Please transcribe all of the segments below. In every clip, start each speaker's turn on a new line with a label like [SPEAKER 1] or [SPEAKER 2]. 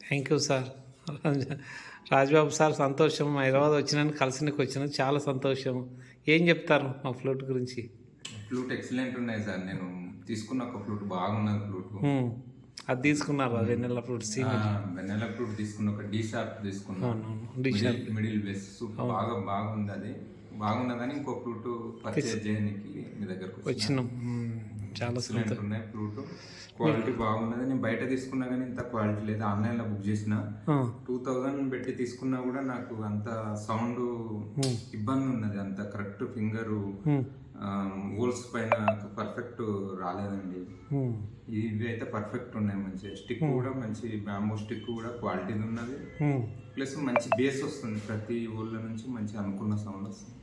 [SPEAKER 1] Thank you sir. Rajbabu sir సంతోషం. హైదరాబాద్ వచ్చినాను, కలిసినకి వచ్చినాను, చాలా సంతోషం. ఏం చెప్తారు మా ఫ్లూట్ గురించి?
[SPEAKER 2] ఫ్లూట్ ఎక్సలెంట్ ఉన్నాయి సార్. నేను తీసుకున్న ఒక ఫ్లూట్ బాగున్నది ఫ్లూట్.
[SPEAKER 1] అది తీసుకున్నారా? వెన్నెల ఫ్లూట్
[SPEAKER 2] వెన్నెల ఫ్లూట్ తీసుకున్న, ఒక డీ షార్ప్ తీసుకున్నాను, మిడిల్ బేస్ సూపర్ బాగుంది. అది బాగున్నదని ఇంకో ఫ్లూట్ పర్చేజ్ చేయడానికి మీ దగ్గరకు
[SPEAKER 1] వచ్చినాం. చాలా
[SPEAKER 2] ఎక్సలెంట్ ఉన్నాయి ఫ్లూట్. క్వాలిటీ బాగున్నది. నేను బయట తీసుకున్నా కానీ ఇంత క్వాలిటీ లేదు. ఆన్లైన్లో బుక్ చేసిన 2000 పెట్టి తీసుకున్నా కూడా నాకు అంత సౌండ్ ఇబ్బంది ఉన్నది. అంత కరెక్ట్ ఫింగర్ హోల్స్ పైన పర్ఫెక్ట్ రాలేదండి. ఇవి అయితే పర్ఫెక్ట్ ఉన్నాయి. మంచి స్టిక్ కూడా మంచి బ్యాంబూ స్టిక్ కూడా క్వాలిటీ ఉన్నది. ప్లస్ మంచి బేస్ వస్తుంది. ప్రతి ఊళ్ళ నుంచి మంచి అనుకున్న సౌండ్ వస్తుంది.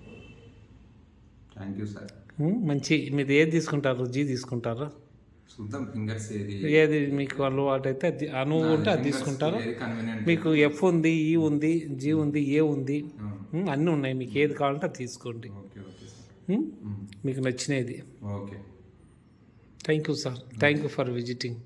[SPEAKER 2] Thank you sir.
[SPEAKER 1] మంచి. మీరు ఏది తీసుకుంటారు? జీ తీసుకుంటారా?
[SPEAKER 2] చూద్దాం ఫింగర్స్
[SPEAKER 1] ఏది మీకు అలవాటు అయితే అది అనువు ఉంటే అది తీసుకుంటారు. మీకు ఎఫ్ ఉంది, ఈ ఉంది, జీ ఉంది, ఏ ఉంది, అన్నీ ఉన్నాయి. మీకు ఏది కావాలంటే అది తీసుకోండి. మీకు నచ్చినది.
[SPEAKER 2] Okay.
[SPEAKER 1] Thank you sir. Thank you for visiting.